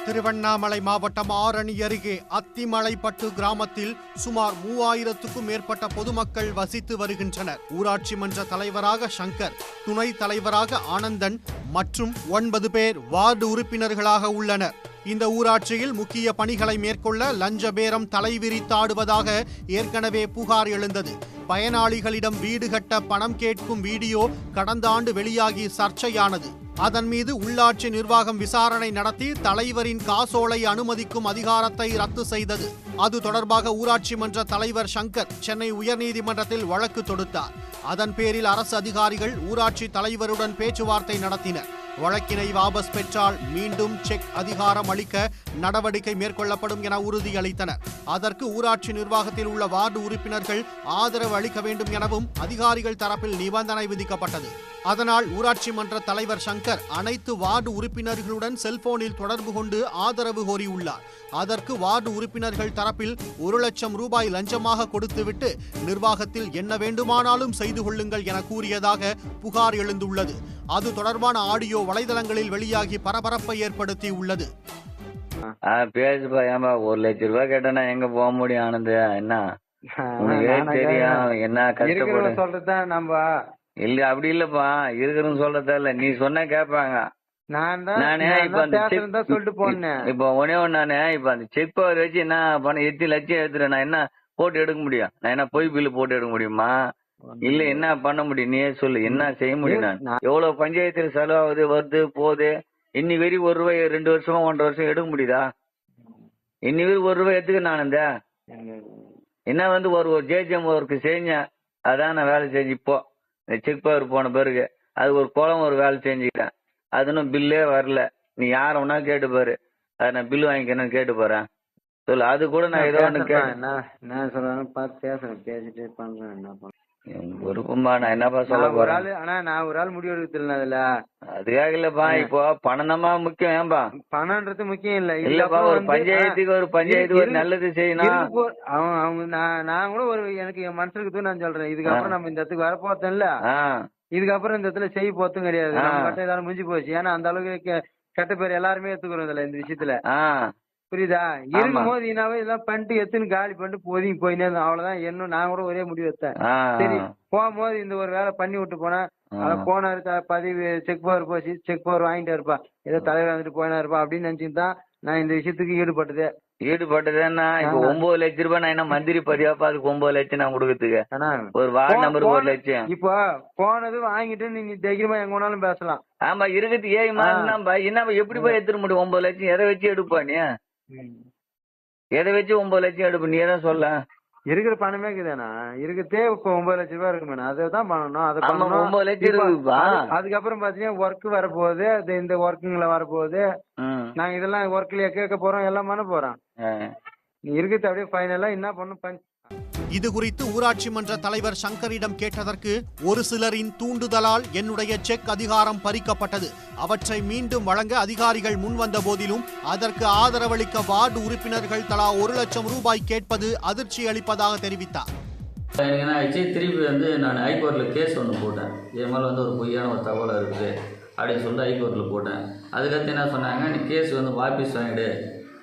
திருவண்ணாமலை மாவட்டம் ஆரணி அருகே அத்திமலைப்பட்டு கிராமத்தில் சுமார் 3000க்கும் மேற்பட்ட பொதுமக்கள் வசித்து வருகின்றனர். ஊராட்சி மன்ற தலைவராக சங்கர், துணைத் தலைவராக ஆனந்தன் மற்றும் 9 பேர் வார்டு உறுப்பினர்களாக உள்ளனர். இந்த ஊராட்சியில் முக்கிய பணிகளை மேற்கொள்ள லஞ்ச பேரம் தலைவிரித்தாடுவதாக ஏற்கனவே புகார் எழுந்தது. பயனாளிகளிடம் வீடு கட்ட பணம் கேட்கும் வீடியோ கடந்த ஆண்டு வெளியாகி சர்ச்சையானது. அதன் மீது உள்ளாட்சி நிர்வாகம் விசாரணை நடத்தி தலைவரின் காசோலை அனுமதிக்கும் அதிகாரத்தை ரத்து செய்தது. அது தொடர்பாக ஊராட்சி மன்ற தலைவர் சங்கர் சென்னை உயர்நீதிமன்றத்தில் வழக்கு தொடுத்தார். அதன் பேரில் அரசு அதிகாரிகள் ஊராட்சி தலைவருடன் பேச்சுவார்த்தை நடத்தினர். வழக்கினை வாபஸ் பெற்றால் மீண்டும் செக் அதிகாரம் அளிக்க நடவடிக்கை மேற்கொள்ளப்படும் என உறுதியளித்தனர். அதற்கு ஊராட்சி நிர்வாகத்தில் உள்ள வார்டு உறுப்பினர்கள் ஆதரவு அளிக்க வேண்டும் எனவும் அதிகாரிகள் தரப்பில் நிபந்தனை விதிக்கப்பட்டது. அதனால் ஊராட்சி மன்ற தலைவர் சங்கர் அனைத்து வார்டு உறுப்பினர்களுடன் செல்போனில் தொடர்பு கொண்டு ஆதரவு கோரியுள்ளார். அதற்கு வார்டு உறுப்பினர்கள் தரப்பில் 1 லட்சம் ரூபாய் லஞ்சமாக கொடுத்துவிட்டு நிர்வாகத்தில் என்ன வேண்டுமானாலும் செய்து கொள்ளுங்கள் என கூறியதாக புகார் எழுந்துள்ளது. அது தொடர்பான ஆடியோ வலைதளங்களில் வெளியாகி பரபரப்பை ஏற்படுத்தி உள்ளது. பேசுப்பா, ஏன்பா 1 லட்சம் ரூபாய் கேட்டா எங்க போக முடியும்? ஆனந்த், என்ன தெரியும், என்ன கஷ்டப்படு சொல்றதுதான் நம்ம இல்ல. அப்படி இல்லப்பா, இருக்கிறன்னு சொல்றதா இல்ல, நீ சொன்ன கேட்பாங்க. நானே இப்ப இப்ப ஒன்னே ஒண்ணு, நானே இப்ப அந்த செக் பவர் வச்சு என்ன பண்ண 8 லட்சம் எடுத்துறேன். நான் என்ன போட்டு எடுக்க முடியும்? நான் என்ன பொய் பில்லு போட்டு எடுக்க முடியுமா? இல்ல என்ன பண்ண முடியும்? நீயே சொல்லு, என்ன செய்ய முடியும்? நான் எவ்வளவு பஞ்சாயத்துல செலவாகுது, வருது போகுது. இன்னி வெறி 1 ரூபாய் 2 வருஷமா 1.5 வருஷம் எடுக்க முடியுதா? இன்னி வெறி 1 ரூபாய் எடுத்துக்க. நான் என்ன வந்து ஒரு ஜேஜிஎம் ஒர்க்கு செஞ்சேன், அதான் நான் வேலை செஞ்சு. இப்போ செக் பவர் போன பிறகு அது ஒரு குளம் ஒரு வேலை செஞ்சுக்கிறேன். அது இன்னும் பில்லே வரல. நீ யார ஒன்னா கேட்டு பாரு, அதை நான் பில்லு வாங்கிக்கணும்னு கேட்டு போறேன். சொல்லு, அது கூட நான் ஏதோ ஒண்ணு என்ன சொல்றாங்க பார்த்து பேசுறேன், பேசிட்டு பண்றேன். என்ன பண்ண விருப்பமா? நான் என்னப்பா சொல்ல போறேன்? ஆனா நான் ஒரு ஆள் முடிவு எடுத்துல அதுல அதுக்காக இல்லப்பா. இப்போ பணம் தான் முக்கியம். ஏன்பா பணம்ன்றது முக்கியம் இல்ல. இல்லப்பா, ஒரு பஞ்சாயத்துக்கு ஒரு நல்லது செய்யணும். அவங்க நான் கூட ஒரு எனக்கு என் மனசுக்கு நான் சொல்றேன், இதுக்கப்புறம் நம்ம இந்த இடத்துக்கு வரப்போத்தோம் இல்ல, இதுக்கப்புறம் இந்த இடத்துல செய்ய போத்தும் கிடையாது. நம்ம ஏதாவது முடிஞ்சு போச்சு. ஏன்னா அந்த அளவுக்கு கெட்ட பேர் எல்லாருமே எடுத்துக்கிறோம் இதுல, இந்த விஷயத்துல. புரியுதா? இருக்கும் போது இதெல்லாம் பண்ணிட்டு எத்துன்னு காலி பண்ணிட்டு ஒதுங்கி போயினே அவ்வளவுதான். என்ன நான் கூட ஒரே முடிவு எடுத்தேன். சரி, போகும்போது இந்த ஒரு வேலை பண்ணி விட்டு போனா போனாரு, பதிவு செக் பவர் போச்சு, செக் பவர் வாங்கிட்டே இருப்பா, ஏதோ தலைவர் வந்துட்டு போயினா இருப்பா அப்படின்னு நினைச்சுட்டு தான் நான் இந்த விஷயத்துக்கு ஈடுபட்டதுன்னா இப்ப 9 லட்சம் ரூபாய் நான் என்ன மந்திரி பதிவாப்பா? அதுக்கு 9 லட்சம் நான் கொடுக்கறதுக்கு ஒரு வார்டு நம்பருக்கு 1 லட்சம். இப்போ போனது வாங்கிட்டு நீங்க தைரியமா எங்க வேணாலும் பேசலாம். ஆமா, இருக்குது. என்ன எப்படி போய் எடுத்துட முடியும்? 9 லட்சம் எதை வச்சு எடுப்பா? நீ எதை வச்சு 9 லட்சம் எடுப்ப? நீ எதான் சொல்ல. இருக்கிற பணமே இருக்குதானா? இருக்கிறதே இப்ப 9 லட்சம் ரூபாய் இருக்குமே, அதான் பண்ணணும். அதை 9 லட்சம் இருக்குப்பா. அதுக்கப்புறம் பாத்தீங்கன்னா ஒர்க் வரப்போகுது, இந்த ஒர்க்குங்களை வரப்போகுது. நாங்க இதெல்லாம் ஒர்க்லயே கேட்க போறோம், எல்லாம் பண்ண போறோம். நீ இருக்கிறது அப்படியே ஃபைனலா என்ன பண்ணும்? இது குறித்து ஊராட்சி மன்ற தலைவர் சங்கரிடம் கேட்டதற்கு, ஒரு சிலரின் தூண்டுதலால் என்னுடைய செக் அதிகாரம் பறிக்கப்பட்டது. அவற்றை மீண்டும் வழங்க அதிகாரிகள் முன்வந்த போதிலும் அதற்கு ஆதரவளிக்க வார்டு உறுப்பினர்கள் தலா 1 லட்சம் ரூபாய் கேட்பது அதிர்ச்சி அளிப்பதாக தெரிவித்தார். என்ன ஆயிடுச்சு, திருப்பி வந்து நான் ஹைகோர்ட்டில் கேஸ் ஒன்று போட்டேன். என் மேலே வந்து ஒரு பொய்யான ஒரு தகவல் இருக்குது அப்படின்னு சொல்லிட்டு ஹைகோர்ட்டில் போட்டேன். அதுக்கடுத்து என்ன சொன்னாங்க, நீ கேஸ் வந்து வாபஸ் வாங்கிடு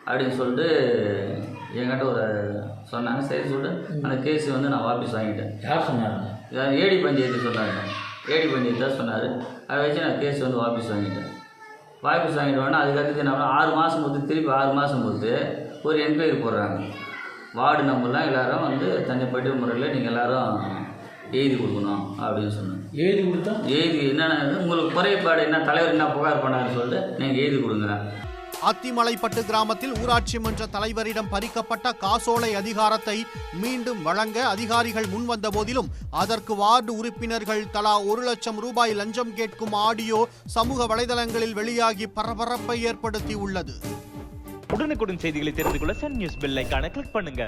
அப்படின்னு சொல்லிட்டு என்கிட்ட ஒரு சொன்னாங்க. சரி சொல்லிட்டு அந்த கேஸ் வந்து நான் வாபஸ் வாங்கிட்டேன். யார் சொன்னாங்க? ஏடி பஞ்சாயத்து சொன்னாங்க. ஏடி பஞ்சாயத்து தான் சொன்னார். அதை வச்சு நான் கேஸ் வந்து வாபஸ் வாங்கிட்டேன். வாபஸ் வாங்கிட்டோன்னா அதுக்கடுத்து என்ன 6 மாதம் பொறுத்து, திருப்பி 6 மாதம் பொறுத்து ஒரு என்கொயரி போடுறாங்க. வார்டு நம்பர்லாம் எல்லோரும் வந்து தனிப்பட்ட முறையில் நீங்கள் எல்லோரும் எழுதி கொடுக்கணும் அப்படின்னு சொன்னாங்க. எழுதி கொடுத்தா எழுதி என்னென்ன உங்களுக்கு குறைபாடு என்ன, தலைவர் என்ன புகார் பண்ணாருன்னு சொல்லிட்டு நீங்கள் எழுதி கொடுங்க. அத்திமலைப்பட்டு கிராமத்தில் ஊராட்சி மன்ற தலைவரிடம் பறிக்கப்பட்ட காசோலை அதிகாரத்தை மீண்டும் வழங்க அதிகாரிகள் முன்வந்த போதிலும் அதற்கு வார்டு உறுப்பினர்கள் தலா 1 லட்சம் ரூபாய் லஞ்சம் கேட்கும் ஆடியோ சமூக வலைதளங்களில் வெளியாகி பரபரப்பை ஏற்படுத்தி உள்ளது. உடனுக்குடன் செய்திகளை தெரிந்து கொள்ள சன் நியூஸ் பெல் ஐகானை கிளிக் பண்ணுங்க.